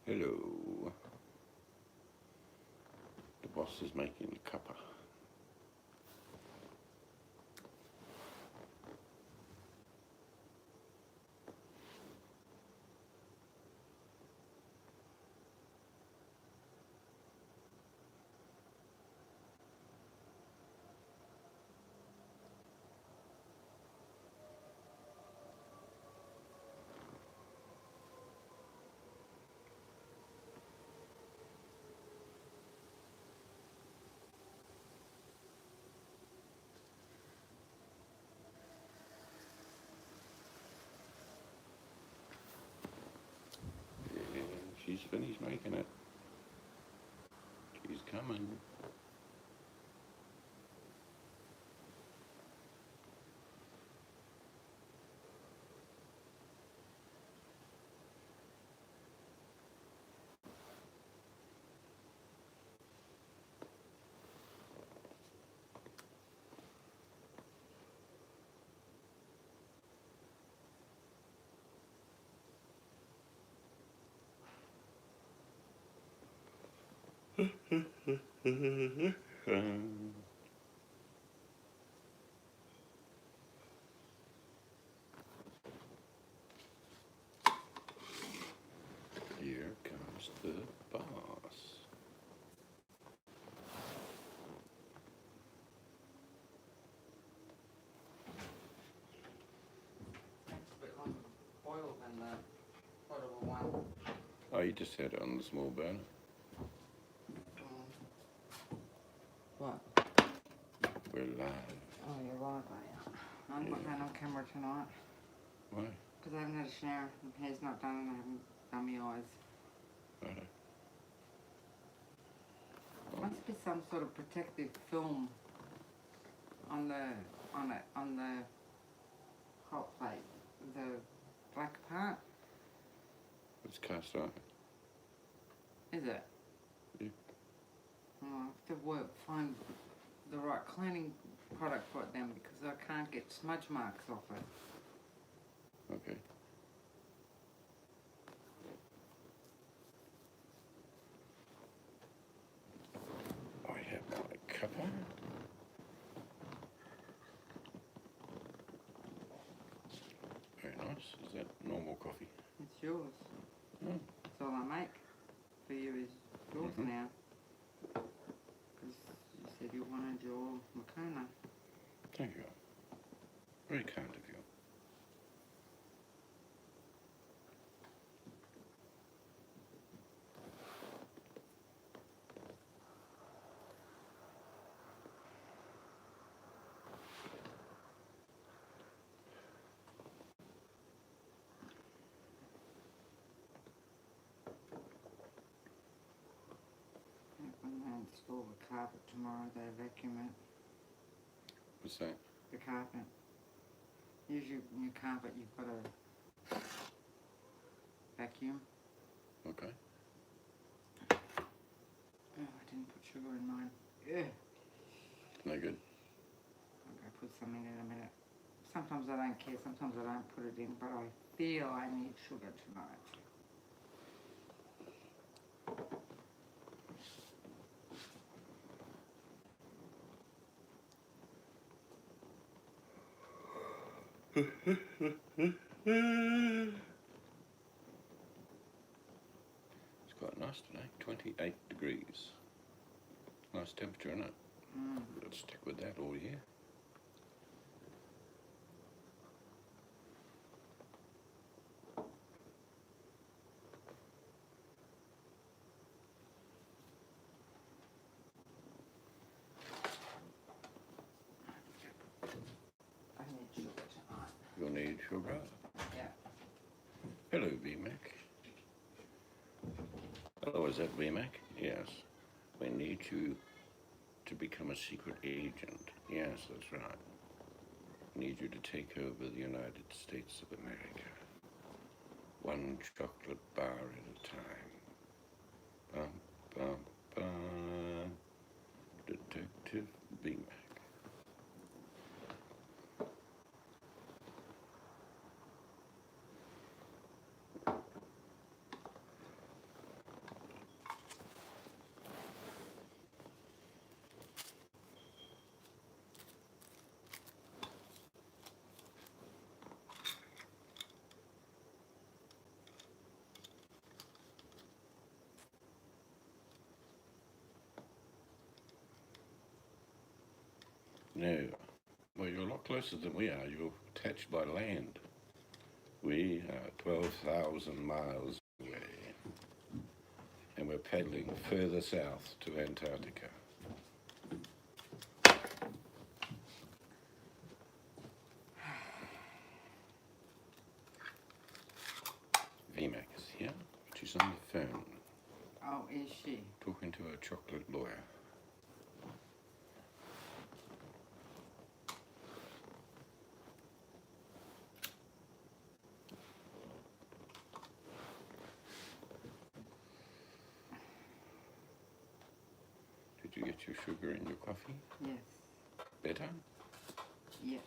Hello. The boss is making a cuppa. Yeah, she's finished making it. She's coming. Here comes the boss. It's a bit like boiled in the portable one. Oh, you just had it on the small burner. What? We're live. Oh, you're right, mate. I'm not going on camera tonight Why? because I haven't had a shower. My hair's not done and I haven't done my eyes. Righto. There must be some sort of protective film on the hot plate, the black part. It's cast iron. Is it? Yeah. Oh, I have to find the right cleaning product for it then because I can't get smudge marks off it. Okay. I have my cuppa. Very nice. Is that normal coffee? It's yours. Mm. That's all I make for you is yours now. Because you said you wanted your Moccona. Thank you. Very kind of you. When they install the carpet tomorrow, they vacuum it. What's that? The carpet. Usually in your carpet you've got a vacuum. Okay. Oh, I didn't put sugar in mine. Yeah. No good. I'm going to put some in a minute. Sometimes I don't care, sometimes I don't put it in, but I feel I need sugar tonight. It's quite nice today. 28 degrees. Nice temperature, isn't it? Mm. We'll stick with that all year. I need sugar tonight. You'll need sugar. Yeah. Hello, VMAC. Hello, is that VMAC? Yes. We need you to become a secret agent. Yes, that's right. We need you to take over the United States of America. One chocolate bar at a time. Bum, bum, bum. Detective VMAC. No. Well, you're a lot closer than we are. You're attached by land. We are 12,000 miles away. And we're paddling further south to Antarctica. VMAC is here. She's on the phone, Oh, is she? talking to her chocolate lawyer. Did you get your sugar in your coffee? Yes. Better? Yes.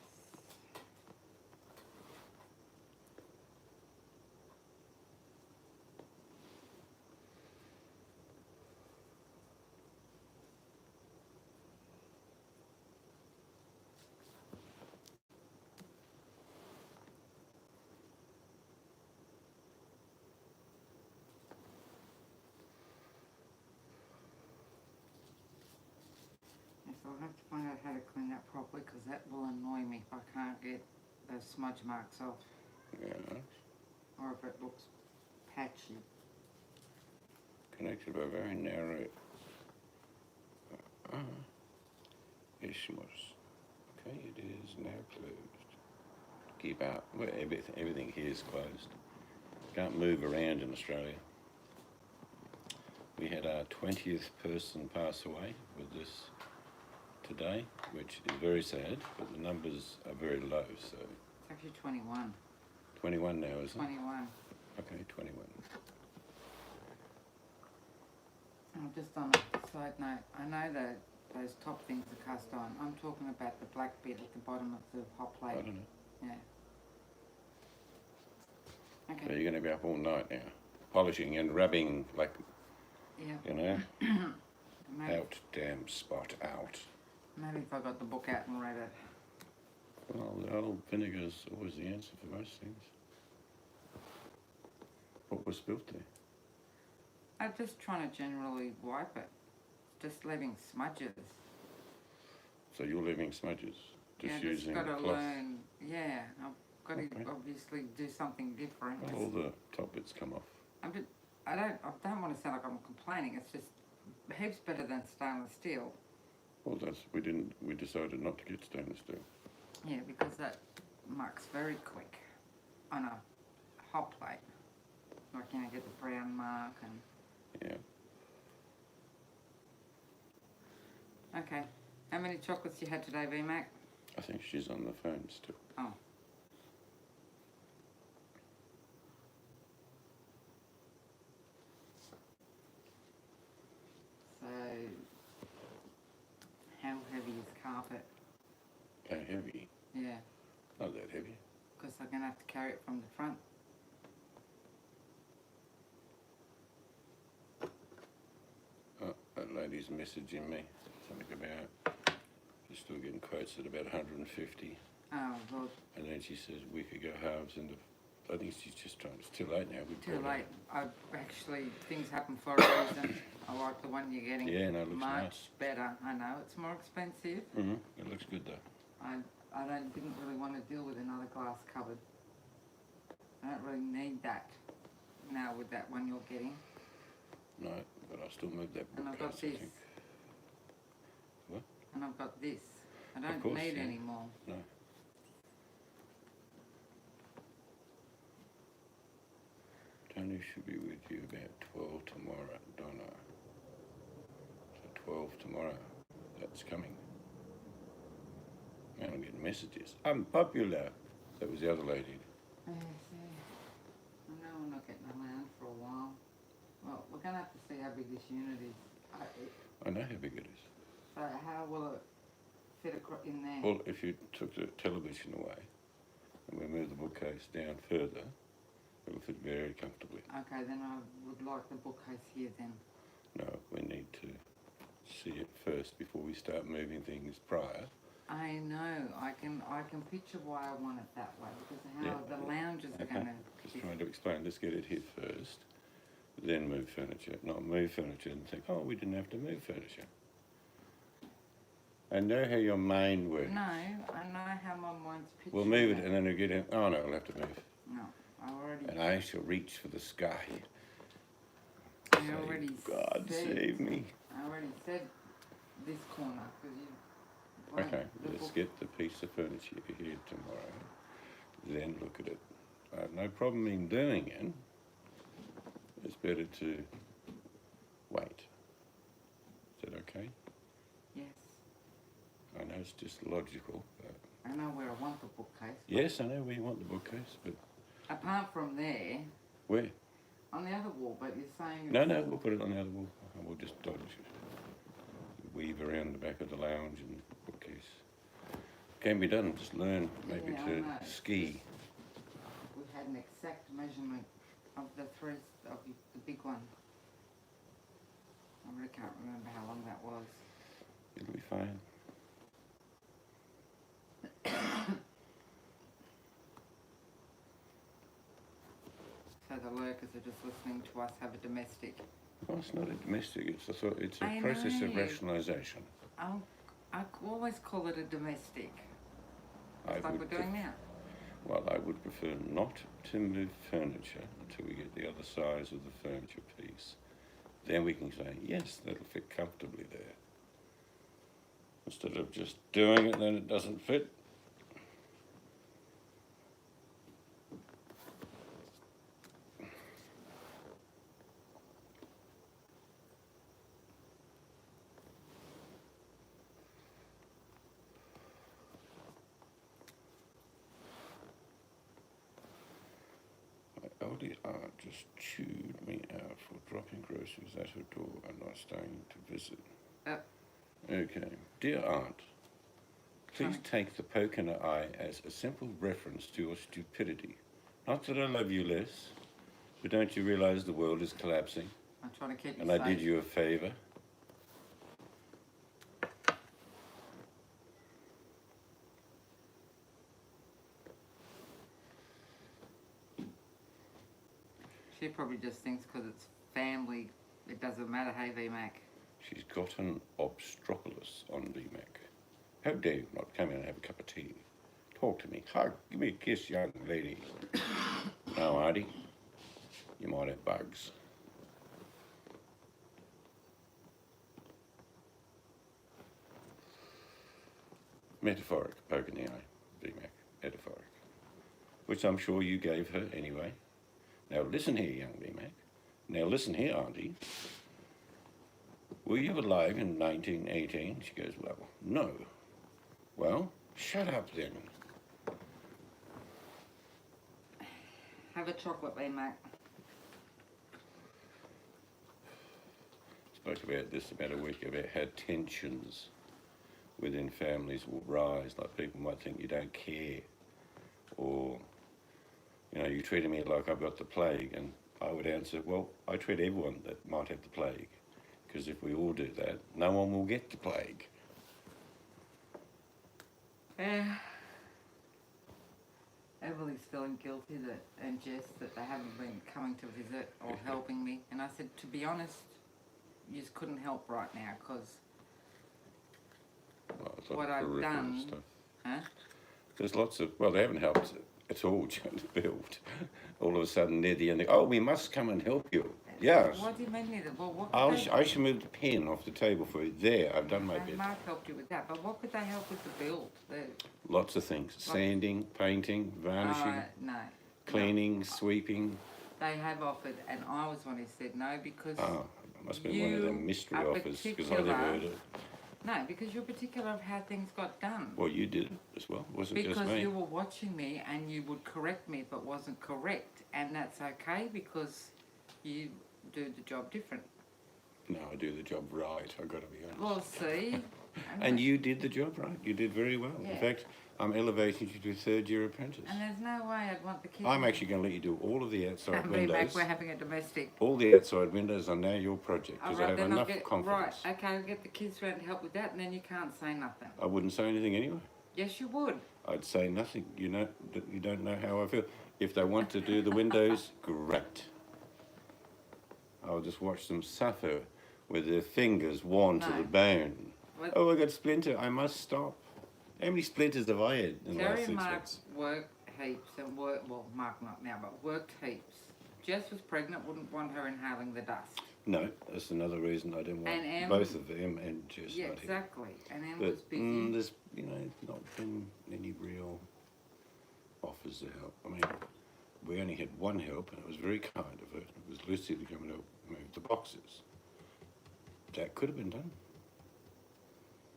Yes, I'll have to find out how to clean that properly because that will annoy me if I can't get those smudge marks off Yes. or if it looks patchy. Connected by a very narrow isthmus. Okay, it is now closed. Keep out. Well, everything here is closed. Can't move around in Australia. We had our 20th person pass away with this today, which is very sad, but the numbers are very low, so It's actually 21. 21 now, isn't it? 21. Okay, 21. Just on a side note, I know that those top things are cast iron. I'm talking about the black bit at the bottom of the hot plate. I don't know. Yeah. So Okay. you're going to be up all night now, polishing and rubbing, like, Yeah. you know, Maybe, out, damn spot out. maybe if I got the book out and read it. Well, the old vinegar's always the answer for most things. What was spilt there? I'm just trying to generally wipe it. Just leaving smudges. So you're leaving smudges, just yeah, just using got to cloth. learn. Yeah, I've got to Okay. obviously do something different. Well, all the top bits come off. I don't want to sound like I'm complaining. It's just heaps better than stainless steel. Well, we decided not to get stainless steel. Yeah, because that marks very quick on a hot plate. Like, you know, get the brown mark and... Yeah. Okay. How many chocolates you had today, VMAC? I think she's on the phone still. Oh. So, how heavy is carpet? How heavy? Yeah, Not that heavy. because I'm going to have to carry it from the front. Oh, that lady's messaging me. Something about she's still getting quotes at about 150. Oh, well, And then she says we could go halves into. I think she's just trying. It's too late now. too late. I've actually, things happen for a reason. I like the one you're getting. Yeah, no, it looks much nice. better. I know it's more expensive. It looks good though. I didn't really want to deal with another glass cupboard. I don't really need that now with that one you're getting. No, but I'll still move that And I've got bookcase, I this. think. What? And I've got this. I don't course, need yeah. any more. No. Tony should be with you about 12 tomorrow, Donna. So 12 tomorrow. That's coming. Man, I'm getting messages. I'm popular. That was the other lady. I know we're not getting around for a while. Well, we're going to have to see how big this unit is. I know how big it is. So how will it fit in there? Well, if you took the television away and we moved the bookcase down further, it'll fit very comfortably. Okay, then I would like the bookcase here then. No, we need to see it first before we start moving things prior. I know. I can picture why I want it that way because how Yeah. the lounges are Okay. going to. Just trying to explain. Let's get it here first, then move furniture. Not move furniture and think, oh, we didn't have to move furniture. I know how your mind works. No, I know how my mind's picturing We'll move it and then we'll get in. Oh no, I'll have to move. No, I already. And I shall reach for the sky. I already God said. save me. I already said this corner because you. Okay, let's get the piece of furniture here tomorrow. Then look at it. I have no problem in doing it. It's better to wait. Is that okay? Yes. I know it's just logical, but... I know where I want the bookcase. Yes, I know where you want the bookcase, but... Apart from there, Where? on the other wall, but you're saying... No, we'll put it on the other wall. We'll just dodge it. Weave around the back of the lounge and bookcase. Can be done, just learn maybe Yeah, I to know. ski. We had an exact measurement of the three, of the big one. I really can't remember how long that was. It'll be fine. So the lurkers are just listening to us have a domestic. Well, it's not a domestic, it's a I process of know. rationalisation. I always call it a domestic. I It's like would we're doing now. Well, I would prefer not to move furniture until we get the other size of the furniture piece. Then we can say, yes, that'll fit comfortably there. Instead of just doing it, then it doesn't fit. My oldie aunt just chewed me out for dropping groceries at her door and not staying to visit. Okay. Dear Aunt, please take the poke in the eye as a simple reference to your stupidity. Not that I love you less, but don't you realise the world is collapsing? I'm trying to keep you And safe. I did you a favour. She probably just thinks because it's family, it doesn't matter. Hey, VMAC. She's got an obstropolis on VMAC. How dare you not come in and have a cup of tea? Talk to me. Hug. Give me a kiss, young lady. No, Auntie. You might have bugs. Metaphoric, poke in the eye, VMAC, metaphoric. Which I'm sure you gave her anyway. Now listen here, young VMAC. Now listen here, Auntie. Were you alive in 1918? She goes, well, no. Well, shut up then. Have a chocolate, VMAC. Spoke about this about a week about how tensions within families will rise. Like people might think you don't care, or you treated me like I've got the plague, and I would answer, well, I treat everyone that might have the plague, because if we all do that, no one will get the plague. Yeah. Everly's feeling guilty and Jess that they haven't been coming to visit or helping me, and I said, to be honest, you just couldn't help right now because It's what I've peripheral done. stuff. Huh? There's lots of, well, they haven't helped at all during the build. All of a sudden, near the end, we must come and help you. Yes. What do you mean neither? Well, what could they, I should move the pen off the table for you. There, I've done my and bit. Mark helped you with that, but what could they help with the build? Lots of things. Sanding, painting, varnishing, No. cleaning, sweeping. They have offered, and I was one who said no because Oh, it must have been one of them mystery are offers because I never particular. heard it. No, because you're particular of how things got done. Well, you did it as well. It wasn't Because just me. you were watching me and you would correct me if it wasn't correct, and that's okay because you do the job different. No, I do the job right. I've got to be honest. Well, see. And you did the job right. You did very well. Yeah. In fact, I'm elevating you to a third-year apprentice. And there's no way I'd want the kids. I'm actually going to let you do all of the outside and be windows. back. We're having a domestic. All the outside windows are now your project because I Alright, have then enough I'll get, confidence. Right, okay, I'll get the kids around to help with that, and then you can't say nothing. I wouldn't say anything anyway. Yes, you would. I'd say nothing. You don't know how I feel. If they want to do the windows, great. I'll just watch them suffer with their fingers worn to No. the bone. What, Oh, I got a splinter. I must stop. How many splinters have I had in the last Terry 6 and Mark months? worked heaps and well, Mark not now, but worked heaps. Jess was pregnant, wouldn't want her inhaling the dust. No, that's another reason I didn't want And Em, both of them and just yeah, not him. exactly. And Em But was busy. there's, not been any real offers of help. I mean, we only had one help, and it was very kind of her. It was Lucy to come and help move the boxes. That could have been done.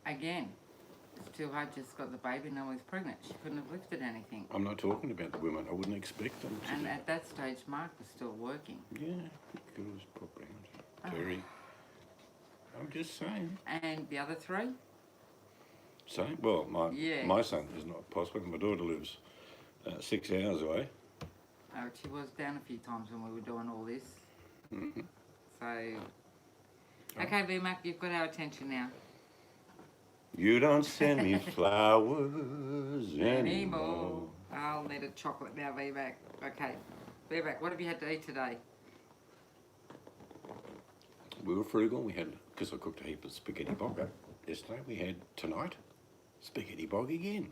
Again, it's too hard. Just got the baby, no one's pregnant. She couldn't have lifted anything. I'm not talking about the women. I wouldn't expect them to. And do at that stage, Mark was still working. Yeah, it was probably Terry. I'm just saying. And the other three? Saying, well, Yeah. my son is not possible. My daughter lives 6 hours away. Oh, she was down a few times when we were doing all this. Mm-hmm. So, okay, VMAC, you've got our attention now. You don't send me flowers anymore. I'll need a chocolate now, VMAC. Okay, VMAC, what have you had to eat today? We were frugal. We had, because I cooked a heap of spaghetti bog yesterday, we had tonight spaghetti bog again.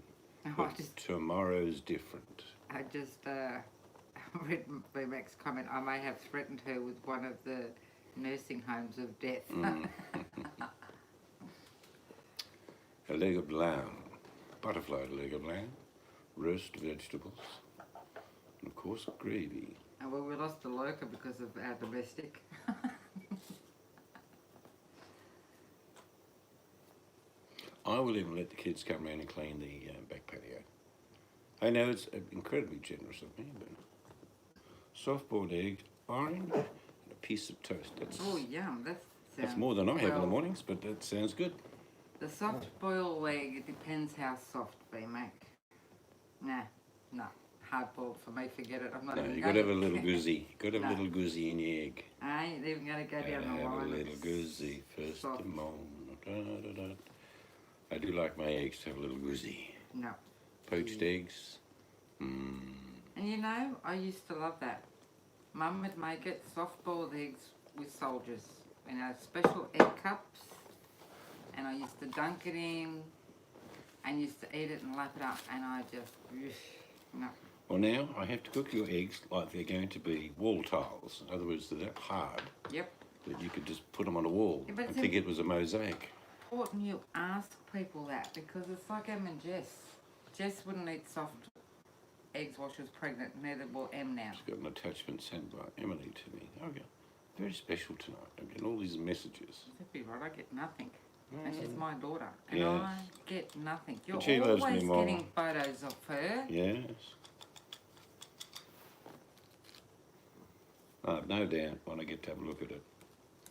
Oh, But tomorrow's different. I just read VMAC's comment. I may have threatened her with one of the nursing homes of death. A leg of lamb, butterfly leg of lamb, roast vegetables, and of course gravy. And well, we lost the lurker because of our domestic. I will even let the kids come around and clean the back patio. I know it's incredibly generous of me, but soft-boiled egg, orange, and a piece of toast. Oh, yum. That's more than I have in the well, mornings, but that sounds good. The soft boiled leg, it depends how soft, VMAC. Nah, no. Hard boiled for me, forget it. I'm not No, even you going got to have a little goosey. Got to have No. a little goosey in your egg. I ain't even going to go down the Have a line. little It's goosey first soft. of all. Da-da-da. I do like my eggs to have a little goosey. No. Poached eggs. Mm. And you know, I used to love that. Mum would make it soft boiled eggs with soldiers. You know, special egg cups. And I used to dunk it in and used to eat it and lap it up. And I just, no. Well, now I have to cook your eggs like they're going to be wall tiles. In other words, they're that hard Yep. that you could just put them on a wall. Yeah, but I it's think it was a mosaic. Important you ask people that because it's like Em and Jess. Jess wouldn't eat soft eggs while she was pregnant, neither will Em now. She's got an attachment sent by Emily to me. Okay. Very special tonight. I'm getting all these messages. That'd be right, I get nothing. And she's my daughter. And Yes. I get nothing. You're But she loves me always more. getting photos of her. Yes. No doubt when I get to have a look at it,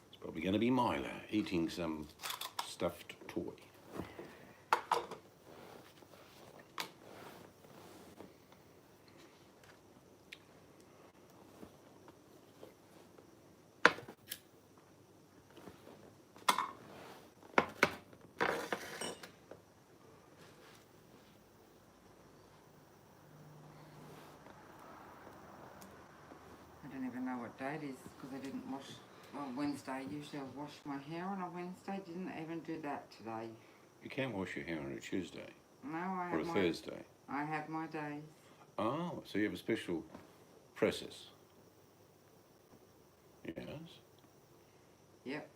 it's probably going to be Mila eating some stuffed toy. I don't even know what day it is because I didn't wash. Well, Wednesday. Usually I wash my hair on a Wednesday. Didn't even do that today. You can wash your hair on a Tuesday No, I or have a my. Thursday. I have my days. Oh, so you have a special process. Yes. Yep.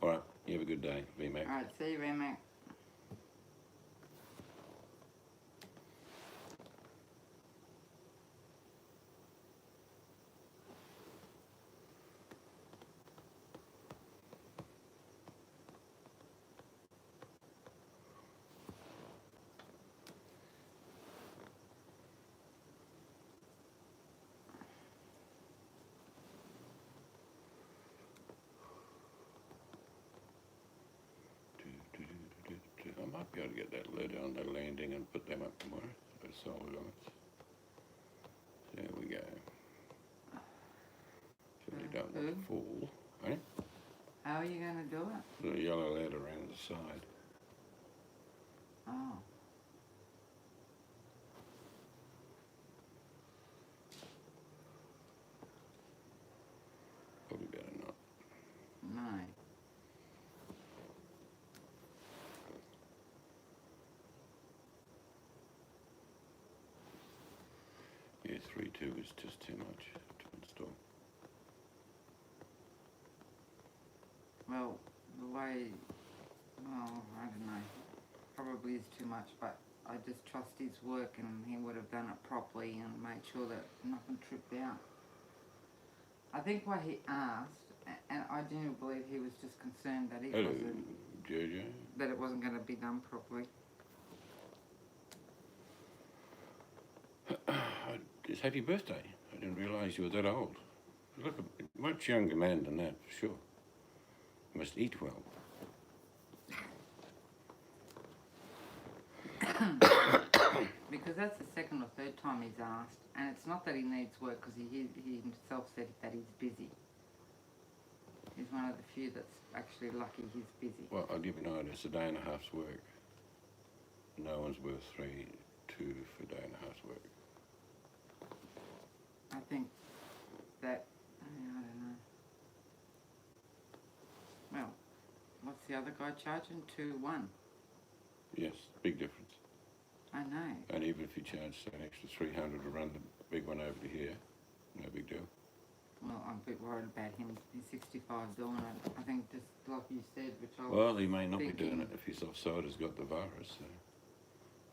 All right. You have a good day, VMAC. All right. See you, VMAC. I might be able to get that lid on the landing and put them up tomorrow. Those solid lights. There we go. Certainly don't want to fall. Eh? How are you going to do it? The yellow ladder around the side. Oh. 3.2 is just too much to install. Well, the way, well, I don't know, probably is too much, but I just trust his work and he would have done it properly and made sure that nothing tripped out. I think what he asked, and I genuinely believe he was just concerned that Hello, Jojo. that it wasn't going to be done properly. It's happy birthday. I didn't realise you were that old. You look a much younger man than that, for sure. You must eat well. Because that's the second or third time he's asked, and it's not that he needs work because he himself said that he's busy. He's one of the few that's actually lucky he's busy. Well, I'll give you an idea. It's a day and a half's work. No one's worth 3.2 for a day and a half's work. I think that, I don't know. Well, what's the other guy charging? 2.1. Yes, big difference. I know. And even if you charge, say, an extra 300 to run the big one over to here, no big deal. Well, I'm a bit worried about him. He's 65 doing it. I think just like you said, which I was Well, he may not be thinking, doing it if his offside has got the virus, so,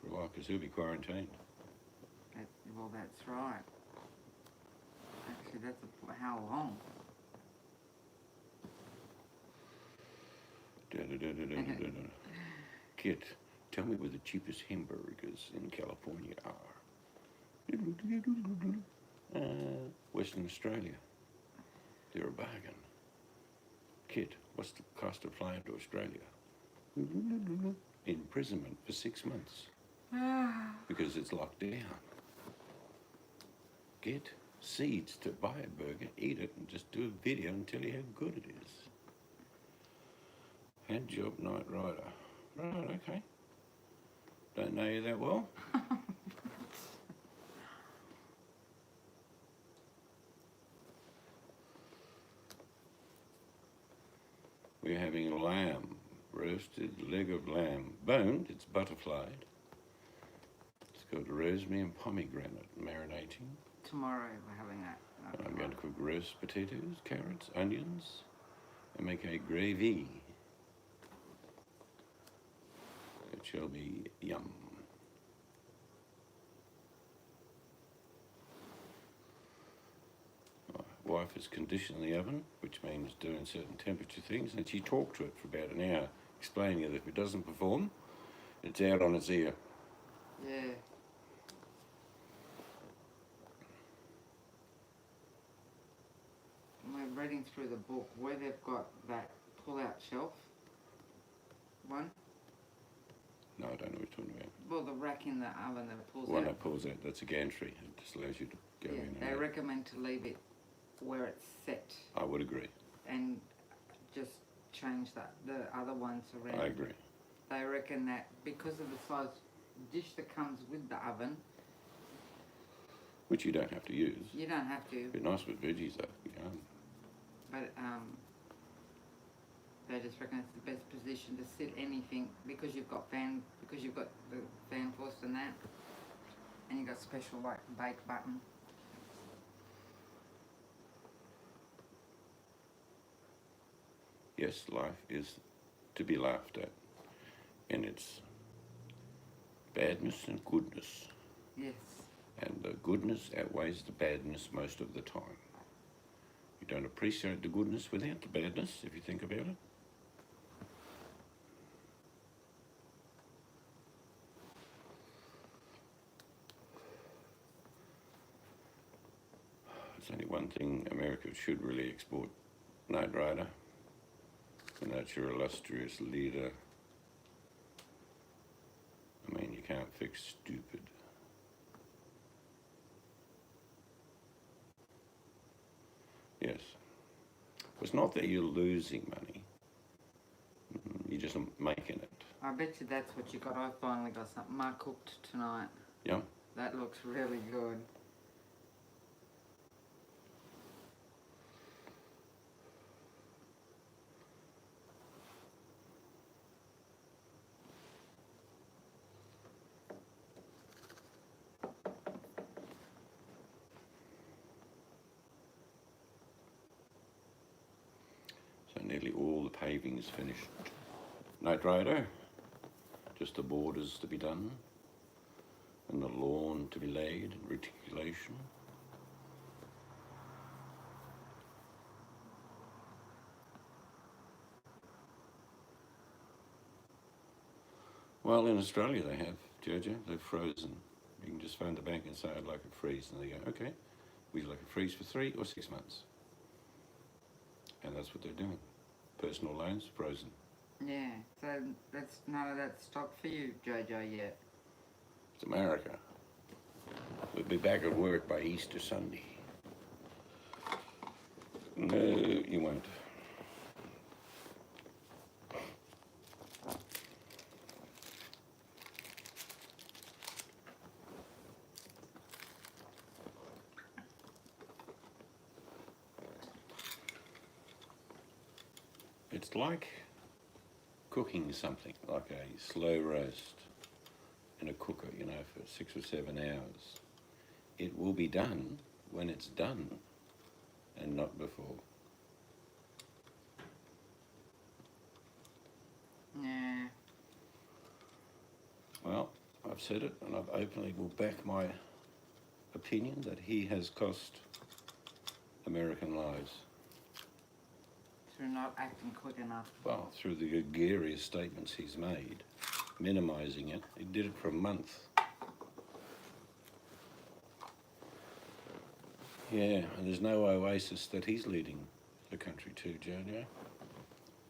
for a while, because he'll be quarantined. Well, that's right. Actually, that's how long? Kit, tell me where the cheapest hamburgers in California are. Western Australia. They're a bargain. Kit, what's the cost of flying to Australia? Imprisonment for 6 months. Because it's locked down. Get seeds to buy a burger, eat it, and just do a video and tell you how good it is. Hand job Knight Rider. Right, okay. Don't know you that well. We're having lamb, roasted leg of lamb. Boned, it's butterflied. It's got rosemary and pomegranate marinating. Tomorrow we're having that. And I'm going to cook roast potatoes, carrots, onions, and make a gravy. It shall be yum. My wife has conditioned the oven, which means doing certain temperature things, and she talked to it for about an hour, explaining that if it doesn't perform, it's out on its ear. Yeah. We're reading through the book where they've got that pull-out shelf one. No, I don't know what you're talking about. Well, the rack in the oven that pulls The one out. that pulls out, that's a gantry. It just allows you to go Yeah, in and they out. recommend to leave it where it's set I would agree. and just change the other ones around. I agree. They reckon that because of the size dish that comes with the oven, Which you don't have to use. you don't have to, Be nice with veggies though. but they just reckon it's the best position to sit anything because you've got the fan force and that, and you've got special like bake button. Yes, life is to be laughed at in its badness and goodness. Yes. And the goodness outweighs the badness most of the time. You don't appreciate the goodness without the badness, if you think about it. There's only one thing America should really export, Knight Rider, and that's your illustrious leader. I mean, you can't fix stupid. Yes. It's not that you're losing money. You're just making it. I bet you that's what you got. I finally got something I cooked tonight. Yeah? That looks really good. nearly all the paving is finished. Knight Rider, just the borders to be done, and the lawn to be laid, and reticulation. Well, in Australia they have, Jojo, they've frozen. You can just phone the bank and say, I'd like it freeze, and they go, okay, we'd like it freeze for 3 or 6 months. And that's what they're doing. Personal loans, frozen. Yeah, so that's none of that stock for you, Jojo, yet. It's America. We'll be back at work by Easter Sunday. No, you won't. It's like cooking something, like a slow roast in a cooker, you know, for 6 or 7 hours. It will be done when it's done and not before. Yeah. Well, I've said it, and I've openly will back my opinion that he has cost American lives. Through not acting quick enough. Well, through the gregarious statements he's made, minimising it. He did it for a month. Yeah, and there's no oasis that he's leading the country to, Jojo.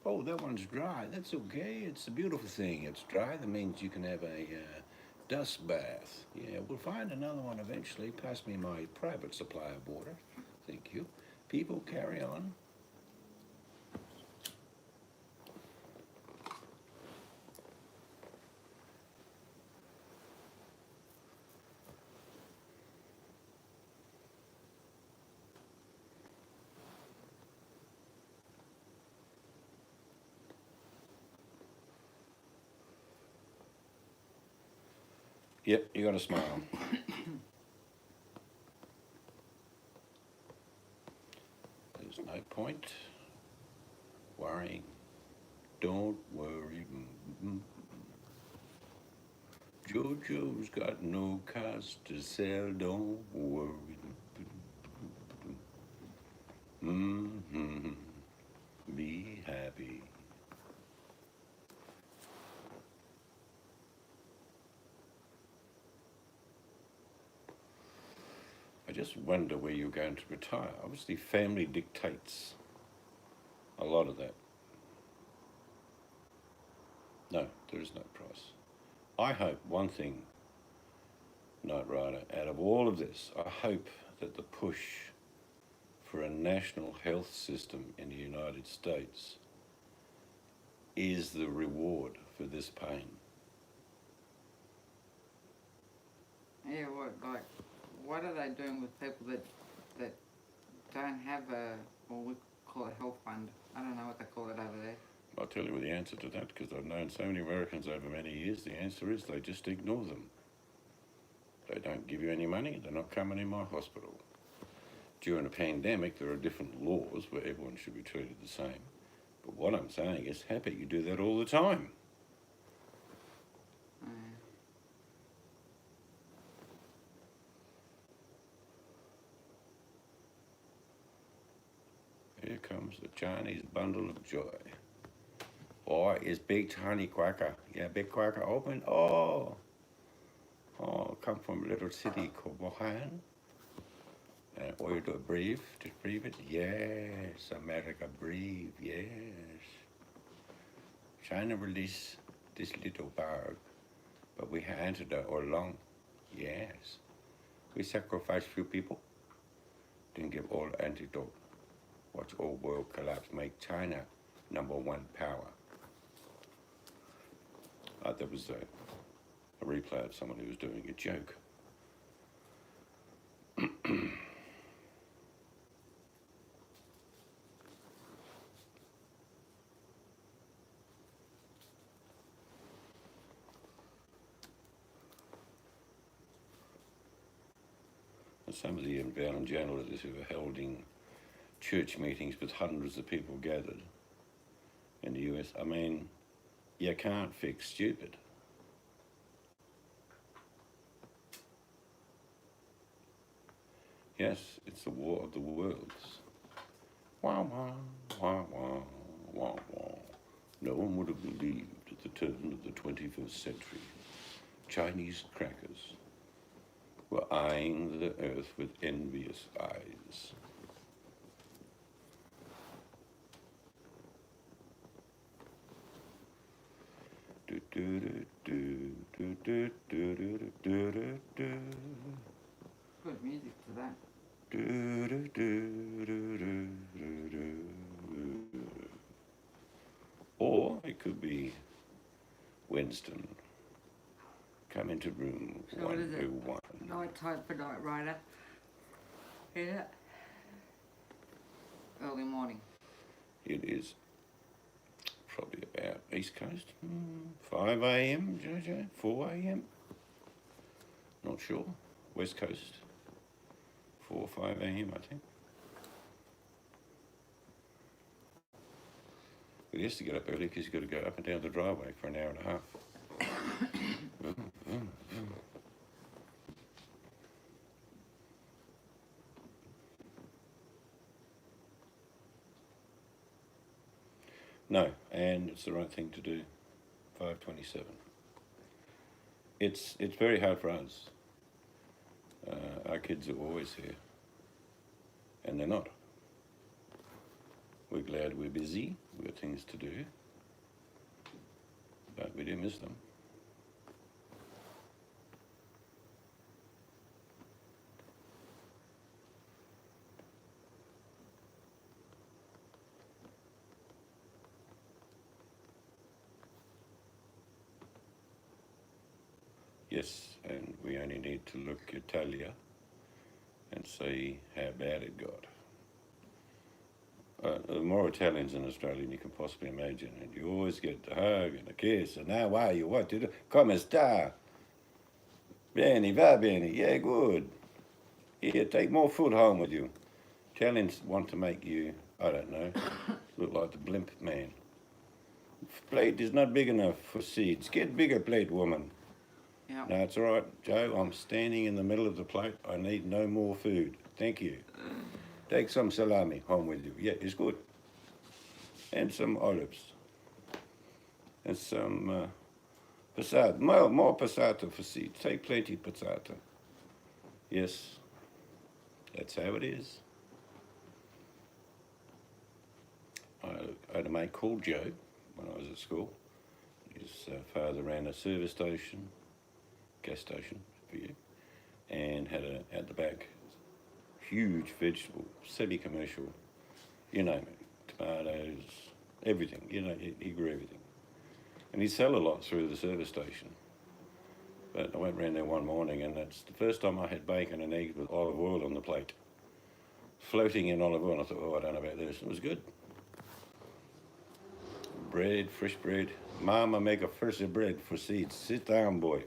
Oh, that one's dry. That's okay. It's a beautiful thing. It's dry. That means you can have a dust bath. Yeah, we'll find another one eventually. Pass me my private supply of water. Thank you. People, carry on. Yep, you got to smile. There's no point worrying. Don't worry. Jojo's got no cars to sell. Don't worry. Mm-hmm. Be happy. I just wonder where you're going to retire. Obviously, family dictates a lot of that. No, there is no price. I hope one thing, Knight Rider, out of all of this, I hope that the push for a national health system in the United States is the reward for this pain. Yeah, what are they doing with people that don't have what we call a health fund? I don't know what they call it over there. I'll tell you the answer to that, because I've known so many Americans over many years. The answer is they just ignore them. They don't give you any money. They're not coming in my hospital. During a pandemic, there are different laws where everyone should be treated the same. But what I'm saying is, how about you do that all the time? Here comes the Chinese bundle of joy. Oh, it's big tiny quacker. Yeah, big quacker open. Oh, come from a little city called Wuhan. And all you do, breathe, just breathe it. Yes, America, breathe, yes. China released this little bird, but we had antidote all along. Yes. We sacrificed few people, didn't give all antidote. Watch all world collapse, make China #1 power. There was a replay of someone who was doing a joke. And some of the evangelists who were holding church meetings with hundreds of people gathered with. I mean, you can't fix stupid. Yes, it's the war of the worlds. Wah, wah, wah, wah, wah, wah. No one would have believed at the turn of the 21st century Chinese crackers were eyeing the earth with envious eyes. Do, do, do, do, do, do, do, do, do, do, do. Good music to that. Do, do, do, do, do, do, do. Or it could be Winston. Come into room So what is it? 101. Night time for Night Rider. Yeah. Early morning. It is probably about East Coast. 5 a.m., Jojo? 4 a.m.? Not sure. West Coast. 4 or 5 a.m., I think. But he has to get up early because he's got to go up and down the driveway for an hour and a half. No, and it's the right thing to do. 5:27. It's very hard for us. Our kids are always here, and they're not. We're glad we're busy. We've got things to do, but we do miss them. Yes, and we only need to look at Talia and see how bad it got. The more Italians in Australia than you can possibly imagine, and you always get the hug and the kiss, and how are you, what do you do? Come sta? Bene, va bene, yeah, good. Here, take more food home with you. Italians want to make you, I don't know, look like the blimp man. Plate is not big enough for seeds. Get bigger plate, woman. Yeah. No, it's all right, Joe. I'm standing in the middle of the plate. I need no more food. Thank you. Take some salami home with you. Yeah, it's good. And some olives. And some passata. More passata for seeds. Take plenty passata. Yes, that's how it is. I had a mate called Joe when I was at school. His father ran a service station, gas station for you, and had at the back huge vegetable, semi-commercial, you name it, tomatoes, everything, you know, he grew everything. And he'd sell a lot through the service station. But I went round there one morning and that's the first time I had bacon and eggs with olive oil on the plate. Floating in olive oil, and I thought, oh, I don't know about this. It was good. Bread, fresh bread. Mama make a fresh bread for seeds. Sit down, boy.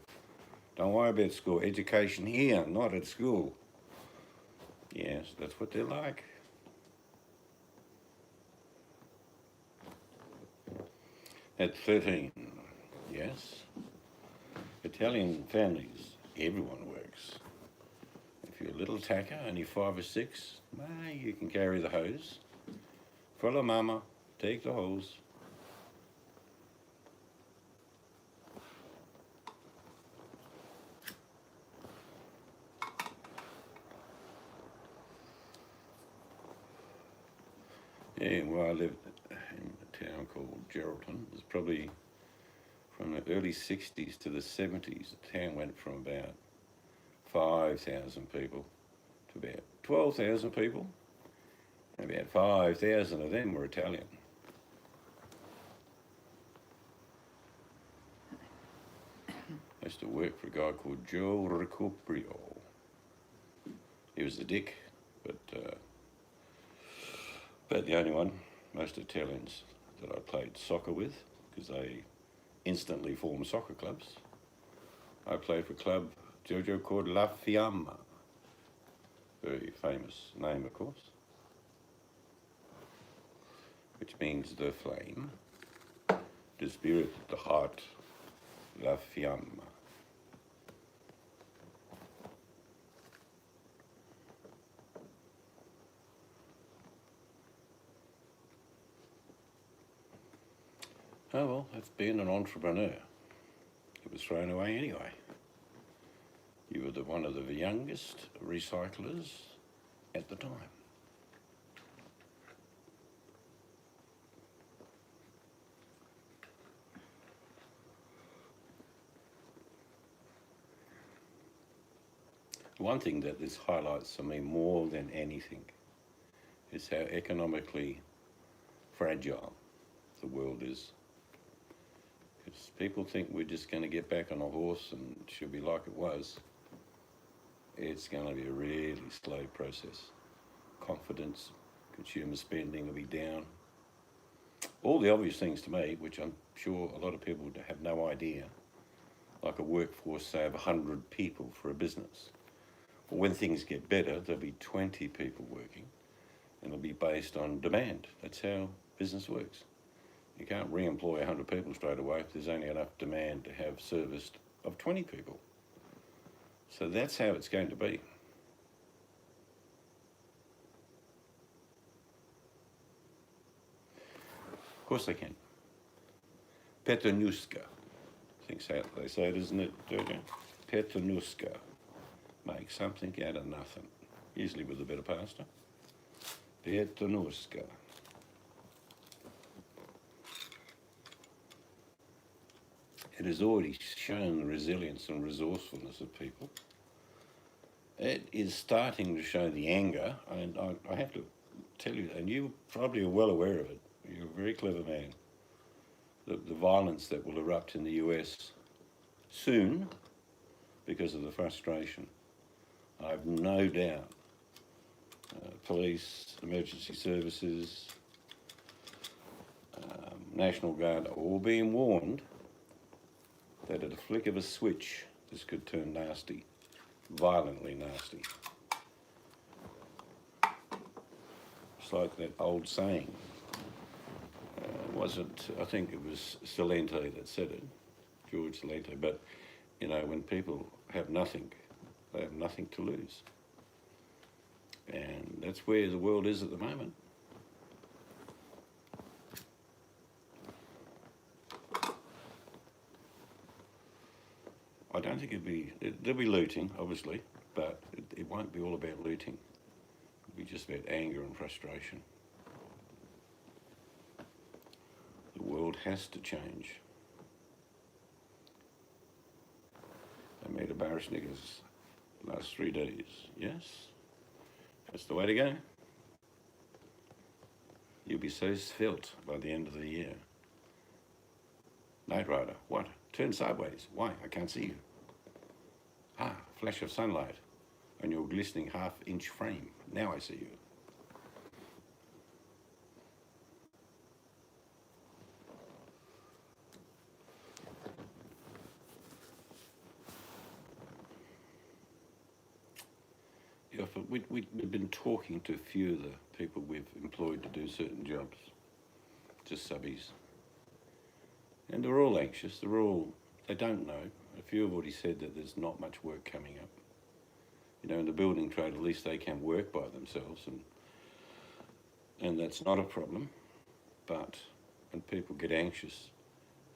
Don't worry about school. Education here, not at school. Yes, that's what they're like. At 13, yes. Italian families, everyone works. If you're a little tacker, only 5 or 6, well, you can carry the hose. Follow mama, take the hose. Yeah, well, I lived in a town called Geraldton. It was probably from the early 60s to the 70s. The town went from about 5,000 people to about 12,000 people. And about 5,000 of them were Italian. I used to work for a guy called Joe Recupero. He was the dick, but the only one. Most Italians that I played soccer with, because they instantly formed soccer clubs. I played for a club, Jojo, called La Fiamma. Very famous name, of course. Which means the flame. the spirit, the heart, la fiamma. Oh well, that's being an entrepreneur. It was thrown away anyway. You were one of the youngest recyclers at the time. One thing that this highlights for me more than anything is how economically fragile the world is. Because people think we're just going to get back on a horse and it should be like it was. It's going to be a really slow process. Confidence, consumer spending will be down. All the obvious things to me, which I'm sure a lot of people have no idea, like a workforce, say, of 100 people for a business. Well, when things get better, there'll be 20 people working, and it'll be based on demand. That's how business works. You can't re-employ 100 people straight away if there's only enough demand to have serviced of 20 people. So that's how it's going to be. Of course they can. Petronuska. I think so they say it, isn't it, Jojo? Petronuska. Make something out of nothing. Usually with a bit of pasta. Petronuska. It has already shown the resilience and resourcefulness of people. It is starting to show the anger, and I have to tell you, and you probably are well aware of it, you're a very clever man, the violence that will erupt in the US soon because of the frustration. I have no doubt police, emergency services, National Guard are all being warned that at a flick of a switch, this could turn nasty, violently nasty. It's like that old saying, I think it was Salente that said it, George Salente, but, you know, when people have nothing, they have nothing to lose. And that's where the world is at the moment. I don't think there'll be looting, obviously, but it won't be all about looting. It'll be just about anger and frustration. The world has to change. I made a Barishnickers last 3 days. Yes, that's the way to go. You'll be so svelte by the end of the year. Night Rider, what? Turn sideways. Why? I can't see you. Ah, flash of sunlight on your glistening half-inch frame. Now I see you. Yeah, but we've been talking to a few of the people we've employed to do certain jobs, just subbies. And they're all anxious, they don't know. A few have already said that there's not much work coming up. You know, in the building trade, at least they can work by themselves, and that's not a problem. But when people get anxious,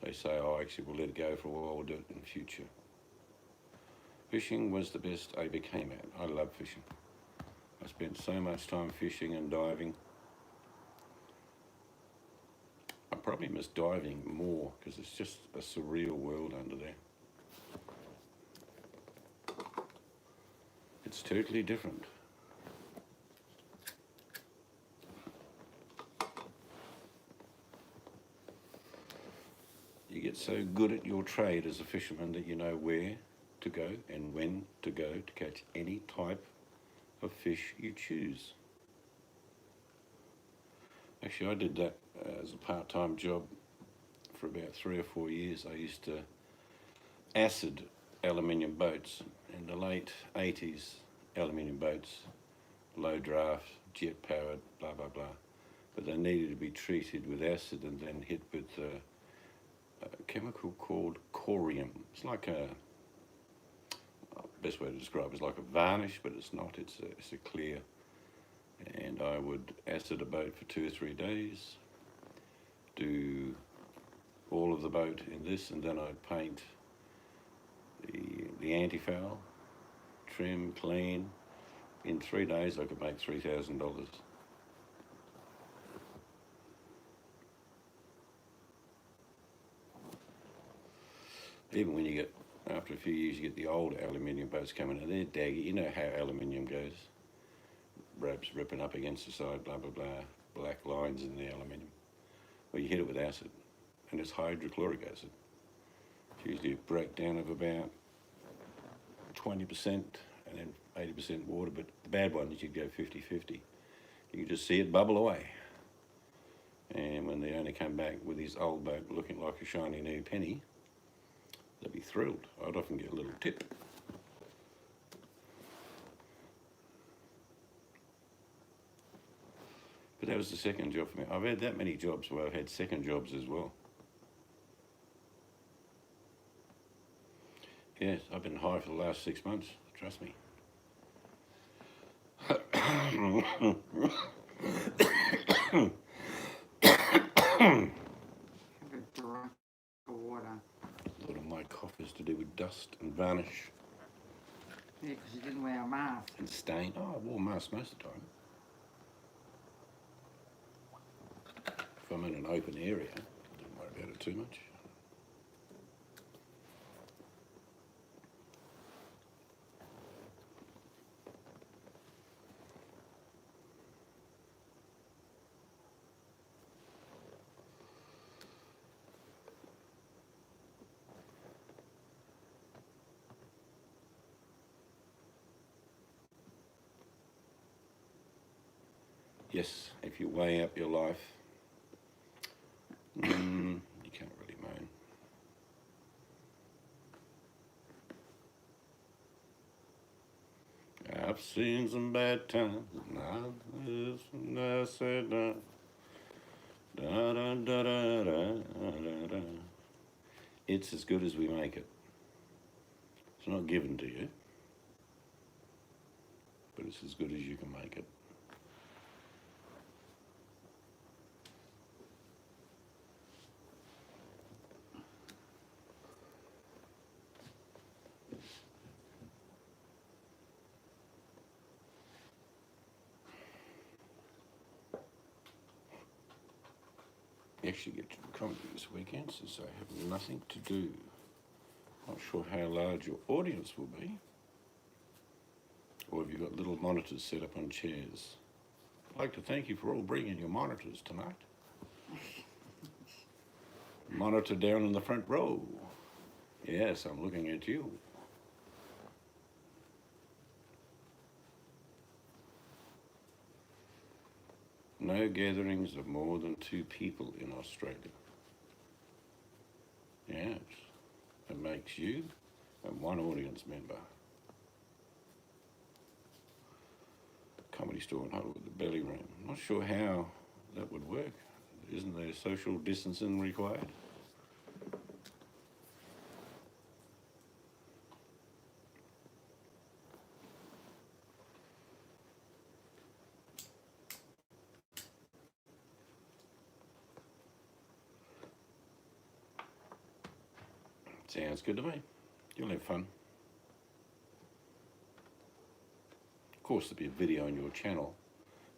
they say, oh, actually, we'll let it go for a while, we'll do it in the future. Fishing was the best I became at. I love fishing. I spent so much time fishing and diving. I probably miss diving more because it's just a surreal world under there. It's totally different. You get so good at your trade as a fisherman that you know where to go and when to go to catch any type of fish you choose. Actually, I did that as a part-time job for about 3 or 4 years. I used to acid aluminium boats in the late 80s, aluminium boats, low draft, jet powered, blah, blah, blah. But they needed to be treated with acid and then hit with chemical called corium. It's like a, best way to describe it is like a varnish, but it's not. It's a clear. And I would acid a boat for 2 or 3 days, do all of the boat in this, and then I'd paint the anti-foul, trim, clean. In 3 days I could make $3,000. Even when you get, after a few years, you get the old aluminium boats coming in, they're daggy. You know how aluminium goes. Ropes ripping up against the side, blah, blah, blah, black lines in the aluminium. Well, you hit it with acid, and it's hydrochloric acid. It's usually a breakdown of about 20% and then 80% water, but the bad one is you'd go 50-50. You can just see it bubble away. And when the owner come back with his old boat looking like a shiny new penny, they'd be thrilled. I'd often get a little tip. But that was the second job for me. I've had that many jobs where I've had second jobs as well. Yes, I've been high for the last 6 months, trust me. Have a drink of water. A lot of my cough is to do with dust and varnish Yeah, because you didn't wear a mask. and stain. Oh, I wore a mask most of the time. If I'm in an open area, don't worry about it too much. Yes, if you weigh up your life, you can't really moan. I've seen some bad times, and I said, da da da da da da da. It's as good as we make it. It's not given to you, but it's as good as you can make it. You actually get to the comedy this weekend since I have nothing to do. Not sure how large your audience will be. Or have you got little monitors set up on chairs? I'd like to thank you for all bringing your monitors tonight. Monitor down in the front row. Yes, I'm looking at you. No gatherings of more than 2 people in Australia. Yes, it makes you and 1 audience member. Comedy Store in Hollywood, the Belly Room. Not sure how that would work. Isn't there social distancing required? Sounds good to me. You'll have fun. Of course, there'll be a video on your channel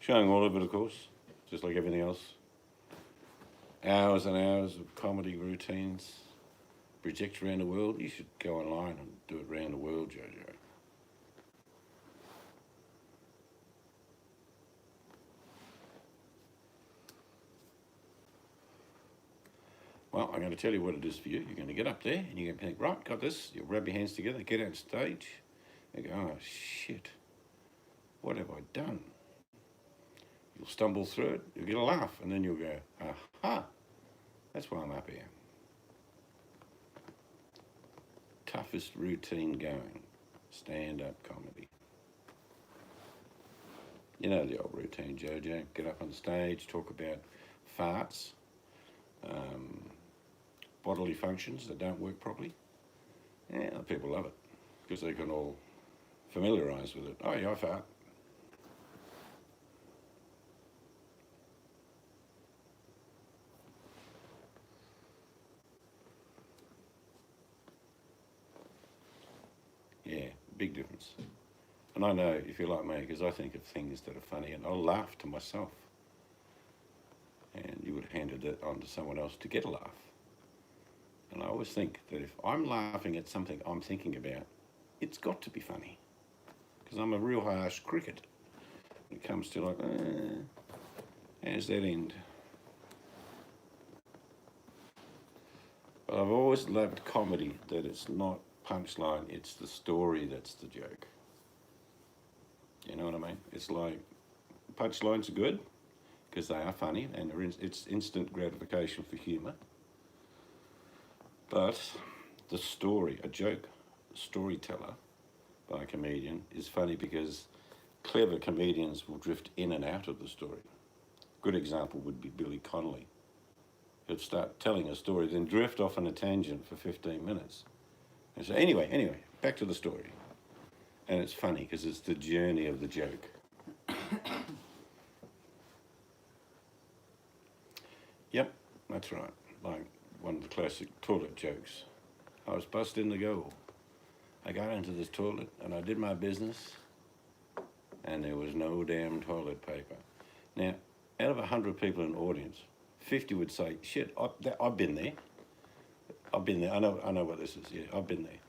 showing all of it, of course, just like everything else. Hours and hours of comedy routines projected around the world. You should go online and do it around the world, Jojo. Well, I'm going to tell you what it is for you. You're going to get up there and you're going to think, right, got this. You'll rub your hands together, get on stage, and go, oh, shit, what have I done? You'll stumble through it, you'll get a laugh, and then you'll go, aha, that's why I'm up here. Toughest routine going, stand-up comedy. You know the old routine, Jojo. Get up on stage, talk about farts, bodily functions that don't work properly. Yeah, the people love it because they can all familiarise with it. Oh, yeah, I fart. Yeah, big difference. And I know if you're like me, because I think of things that are funny and I'll laugh to myself. And you would hand it on to someone else to get a laugh. And I always think that if I'm laughing at something I'm thinking about, it's got to be funny. Because I'm a real harsh cricket. When it comes to like, how's that end? But I've always loved comedy that it's not punchline, it's the story that's the joke. You know what I mean? It's like punchlines are good because they are funny and it's instant gratification for humour. But the story, a joke, storyteller by a comedian is funny because clever comedians will drift in and out of the story. Good example would be Billy Connolly. He'd start telling a story, then drift off on a tangent for 15 minutes. And say, anyway, back to the story. And it's funny because it's the journey of the joke. Yep, that's right. Like one of the classic toilet jokes. I was busting the goal. I got into this toilet and I did my business and there was no damn toilet paper. Now, out of 100 people in the audience, 50 would say, shit, I've been there. I've been there. I know what this is. Yeah, I've been there.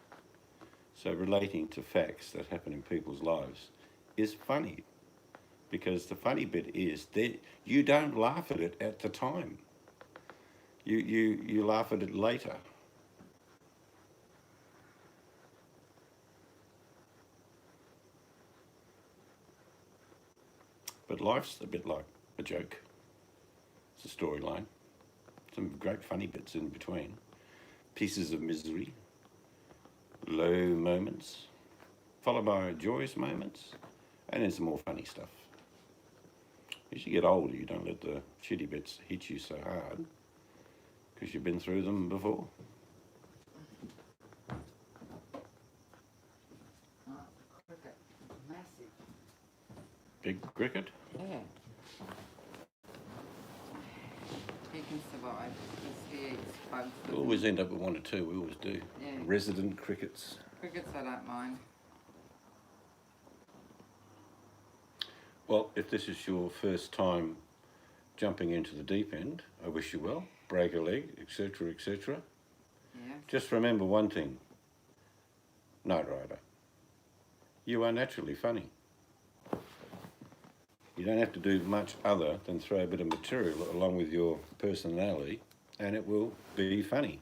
So relating to facts that happen in people's lives is funny because the funny bit is that you don't laugh at it at the time. You laugh at it later. But life's a bit like a joke. It's a storyline. Some great funny bits in between. Pieces of misery. Low moments. Followed by joyous moments. And then some more funny stuff. As you get older, you don't let the shitty bits hit you so hard because you've been through them before. Cricket. Massive. Big cricket? Yeah. He can survive because he eats bugs. We always end up with one or two, we always do. Yeah. Resident crickets. Crickets I don't mind. Well, if this is your first time jumping into the deep end, I wish you well. Break a leg, etc., etc. Yeah. Just remember one thing, Knight Rider. You are naturally funny. You don't have to do much other than throw a bit of material along with your personality and it will be funny.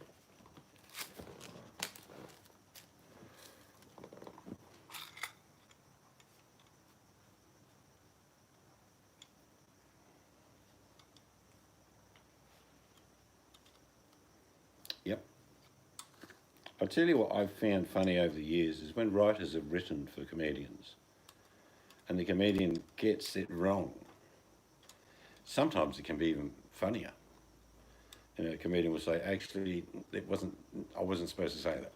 Yep. I'll tell you what I've found funny over the years is when writers have written for comedians and the comedian gets it wrong. Sometimes it can be even funnier. You know, a comedian will say, actually, I wasn't supposed to say that.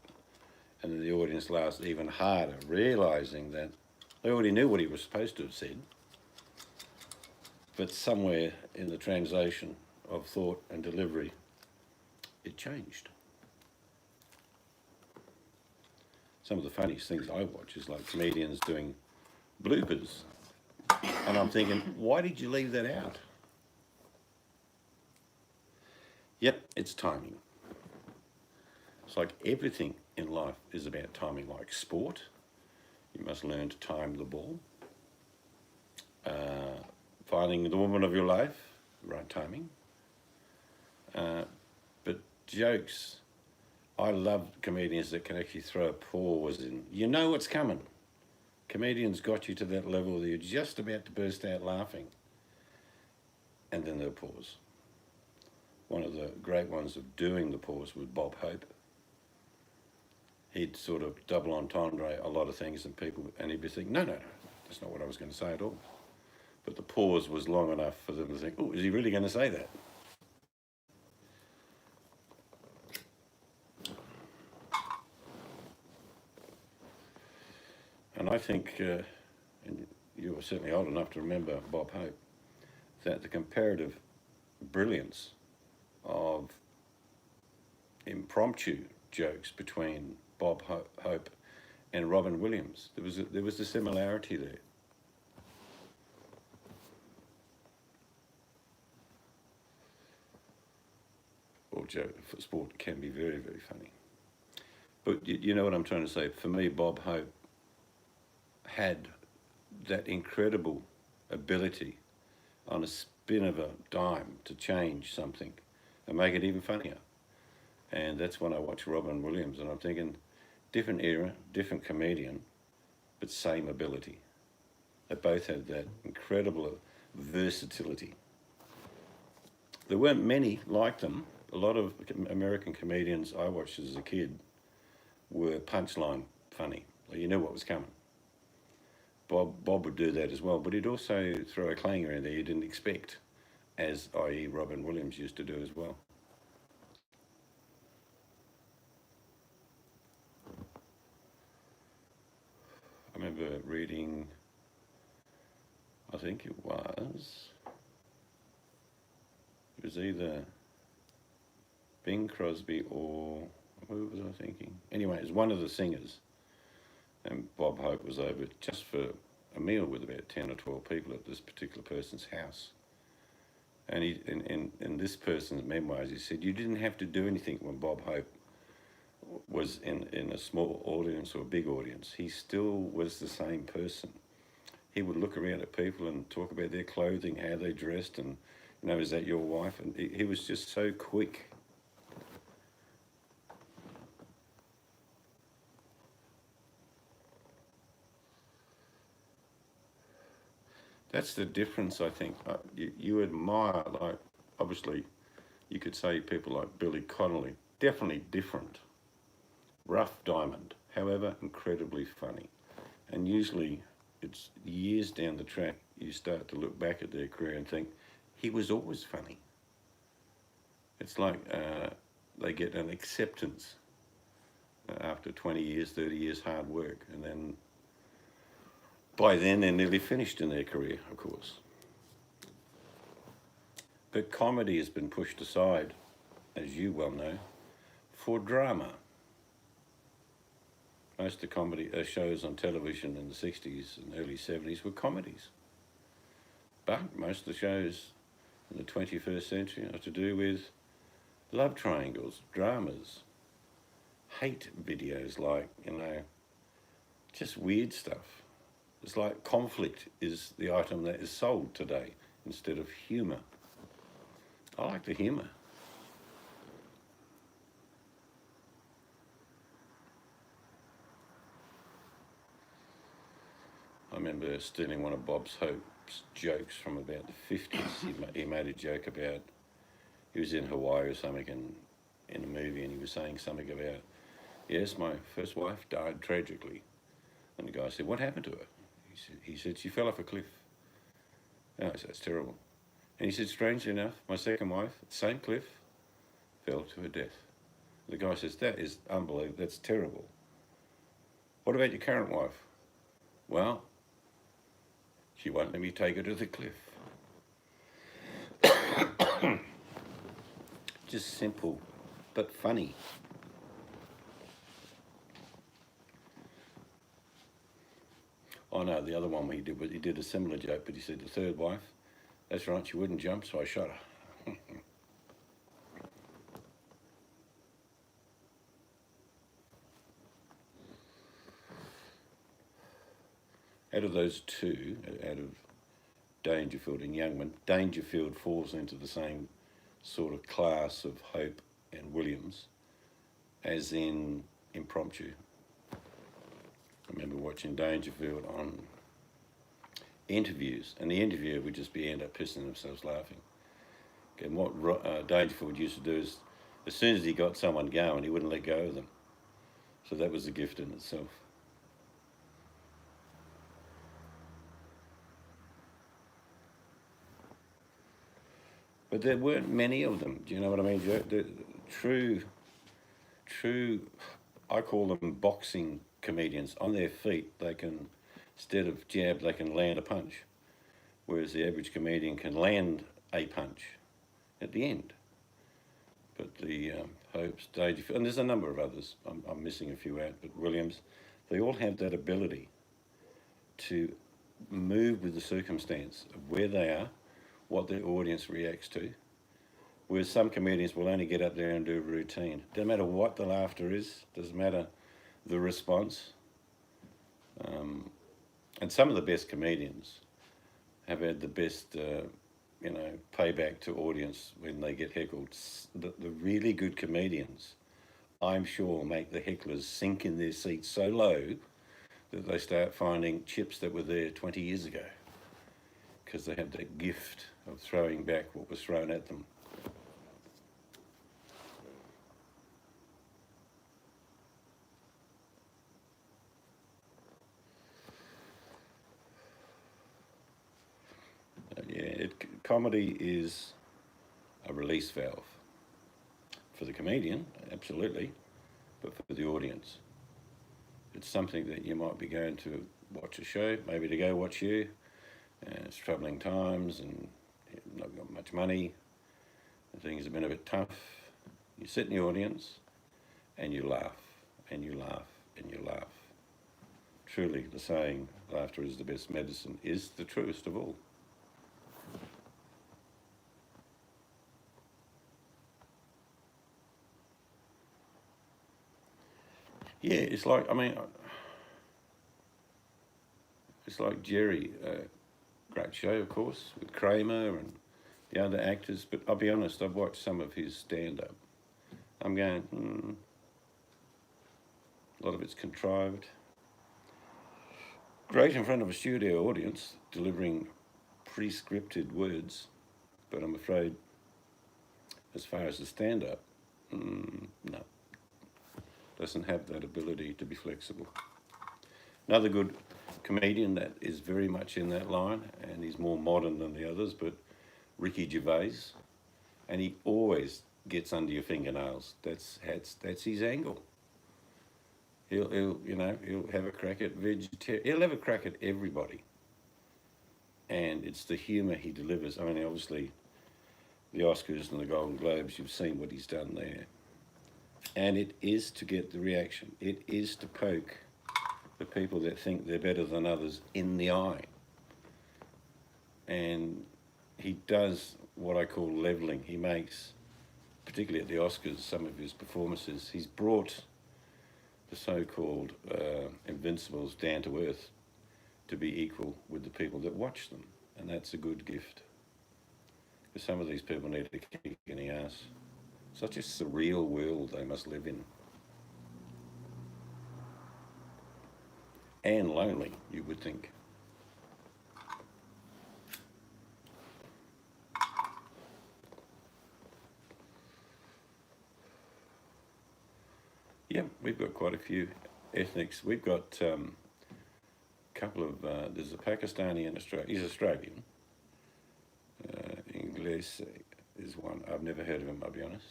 And then the audience laughs even harder, realising that they already knew what he was supposed to have said, but somewhere in the translation of thought and delivery, it changed. Some of the funniest things I watch is like comedians doing bloopers. And I'm thinking, why did you leave that out? Yep, it's timing. It's like everything in life is about timing, like sport. You must learn to time the ball. Finding the woman of your life, right timing. But jokes, I love comedians that can actually throw a pause in. You know what's coming. Comedians got you to that level that you're just about to burst out laughing. And then they'll pause. One of the great ones of doing the pause was Bob Hope. He'd sort of double entendre a lot of things and people, and he'd be thinking, no, that's not what I was going to say at all. But the pause was long enough for them to think, oh, is he really going to say that? I think, and you were certainly old enough to remember Bob Hope, that the comparative brilliance of impromptu jokes between Bob Hope and Robin Williams, there was a similarity there. Or joke for sport can be very, very funny. But you know what I'm trying to say? For me, Bob Hope had that incredible ability on a spin of a dime to change something and make it even funnier. And that's when I watch Robin Williams and I'm thinking, different era, different comedian, but same ability. They both had that incredible versatility. There weren't many like them. A lot of American comedians I watched as a kid were punchline funny. You knew what was coming. Bob would do that as well, but he'd also throw a clanger in there you didn't expect, as i.e. Robin Williams used to do as well. I remember reading, I think it was either Bing Crosby or, who was I thinking? Anyway, it was one of the singers, and Bob Hope was over just for a meal with about 10 or 12 people at this particular person's house. And in this person's memoirs, he said, you didn't have to do anything when Bob Hope was in a small audience or a big audience. He still was the same person. He would look around at people and talk about their clothing, how they dressed, and, you know, is that your wife? And he was just so quick. That's the difference, I think. You admire, like, obviously, you could say people like Billy Connolly, definitely different. Rough diamond, however, incredibly funny. And usually, it's years down the track, you start to look back at their career and think, he was always funny. It's like they get an acceptance after 20 years, 30 years hard work, and then by then they're nearly finished in their career, of course. But comedy has been pushed aside, as you well know, for drama. Most of the comedy shows on television in the 60s and early 70s were comedies. But most of the shows in the 21st century are to do with love triangles, dramas, hate videos, like, you know, just weird stuff. It's like conflict is the item that is sold today instead of humour. I like the humour. I remember stealing one of Bob Hope's jokes from about the 50s. He made a joke about, he was in Hawaii or something in a movie, and he was saying something about, yes, my first wife died tragically. And the guy said, what happened to her? He said, she fell off a cliff. Oh, I said, that's terrible. And he said, strangely enough, my second wife, same cliff, fell to her death. The guy says, that is unbelievable, that's terrible. What about your current wife? Well, she won't let me take her to the cliff. Just simple, but funny. Oh no, the other one he did a similar joke, but he said the third wife, that's right, she wouldn't jump, so I shot her. Out of those two, out of Dangerfield and Youngman, Dangerfield falls into the same sort of class of Hope and Williams as in impromptu. I remember watching Dangerfield on interviews, and the interviewer would just end up pissing themselves laughing. And what Dangerfield used to do is, as soon as he got someone going, he wouldn't let go of them. So that was a gift in itself. But there weren't many of them. Do you know what I mean? The true, I call them boxing comedians. On their feet, they can Instead of jab, they can land a punch, whereas the average comedian can land a punch at the end. But the Hopes, Dangerfield, and there's a number of others, I'm missing a few out, but Williams, they all have that ability to move with the circumstance of where they are, what their audience reacts to. Whereas some comedians will only get up there and do a routine. Doesn't matter what the laughter is, doesn't matter the response. And some of the best comedians have had the best, payback to audience when they get heckled. The really good comedians, I'm sure, make the hecklers sink in their seats so low that they start finding chips that were there 20 years ago, because they have that gift of throwing back what was thrown at them. Comedy is a release valve for the comedian, absolutely, but for the audience. It's something that you might be going to watch a show, maybe to go watch you, and it's troubling times and you've not got much money, and things have been a bit tough. You sit in the audience and you laugh, and you laugh, and you laugh. Truly, the saying, laughter is the best medicine, is the truest of all. Yeah, it's like Jerry, great show, of course, with Kramer and the other actors, but I'll be honest, I've watched some of his stand-up. I'm going, a lot of it's contrived. Great in front of a studio audience, delivering pre-scripted words, but I'm afraid, as far as the stand-up, no. Doesn't have that ability to be flexible. Another good comedian that is very much in that line, and he's more modern than the others, but Ricky Gervais, and he always gets under your fingernails. That's his angle. He'll have a crack at vegetarian. He'll have a crack at everybody, and it's the humour he delivers. I mean, obviously, the Oscars and the Golden Globes, you've seen what he's done there. And it is to get the reaction. It is to poke the people that think they're better than others in the eye. And he does what I call levelling. He makes, particularly at the Oscars, some of his performances, he's brought the so-called invincibles down to earth to be equal with the people that watch them. And that's a good gift. Because some of these people need a kick in the ass. Such a surreal world they must live in. And lonely, you would think. Yeah, we've got quite a few ethnics. We've got a couple of, there's a Pakistani in Australia. He's Australian. English is one. I've never heard of him, I'll be honest.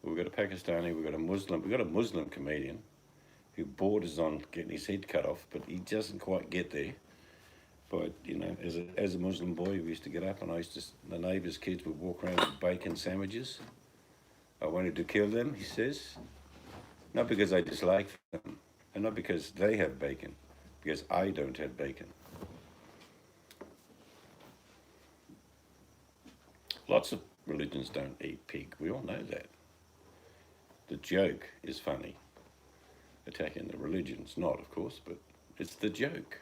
We've got a Pakistani, we've got a Muslim comedian who borders on getting his head cut off, but he doesn't quite get there. But, as a Muslim boy, we used to get up and the neighbours' kids would walk around with bacon sandwiches. I wanted to kill them, he says. Not because I dislike them, and not because they have bacon, because I don't have bacon. Lots of religions don't eat pig, we all know that. The joke is funny. Attacking the religion's not, of course, but it's the joke.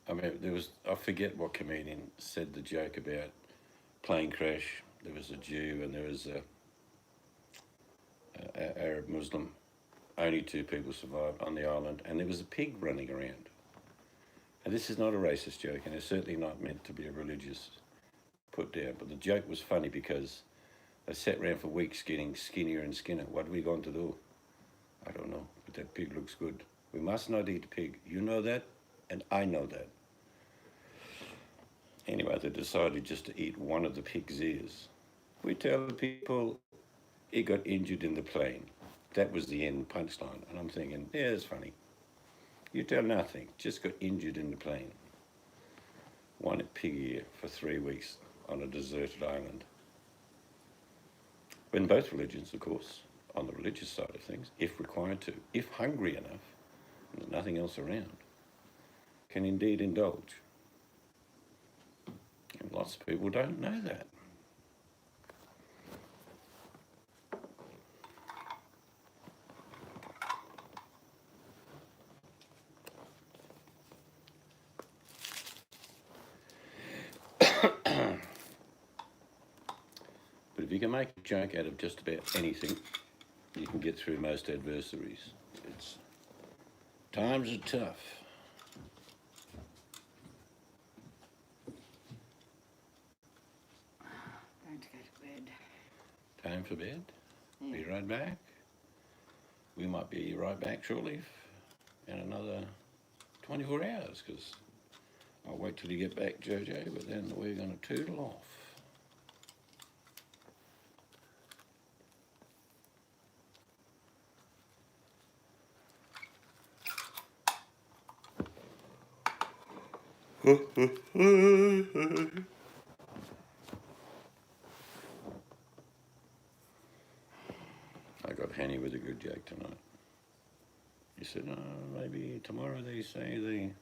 I mean, I forget what comedian said the joke about plane crash. There was a Jew and there was a Arab Muslim. Only 2 people survived on the island, and there was a pig running around. And this is not a racist joke, and it's certainly not meant to be a religious put down, but the joke was funny because they sat around for weeks getting skinnier and skinnier. What are we going to do? I don't know, but that pig looks good. We must not eat pig. You know that, and I know that. Anyway, they decided just to eat one of the pig's ears. We tell the people he got injured in the plane. That was the end punchline. And I'm thinking, yeah, it's funny. You tell nothing, just got injured in the plane. One pig ear for 3 weeks on a deserted island. When both religions, of course, on the religious side of things, if required to, if hungry enough, and there's nothing else around, can indeed indulge. And lots of people don't know that. But if you can make a joke out of just about anything, you can get through most adversaries. Times are tough. Going to go to bed. Time for bed. Yeah. Be right back. We might be right back shortly in another 24 hours, because I'll wait till you get back, Jojo, but then we're going to toodle off. I got Henny with a good joke tonight. He said, maybe tomorrow they say they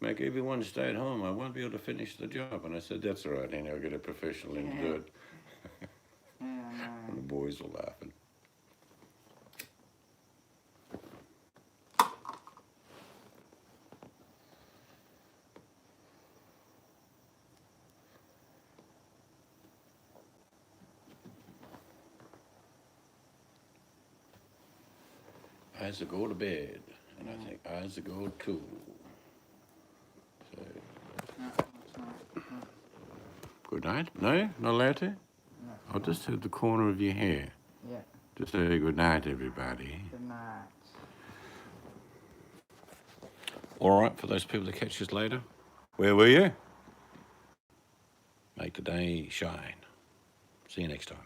make everyone stay at home. I won't be able to finish the job. And I said, that's all right, Henny, I'll get a professional in to do it. Yeah, I know. And the boys were laughing. Isaac go to bed, and I think Isaac go too. So, No, it's not. good night. No, not allowed to? No. I'll just have the corner of your hair. Yeah. Just say good night, everybody. Good night. All right, for those people that catch us later, where were you? Make the day shine. See you next time.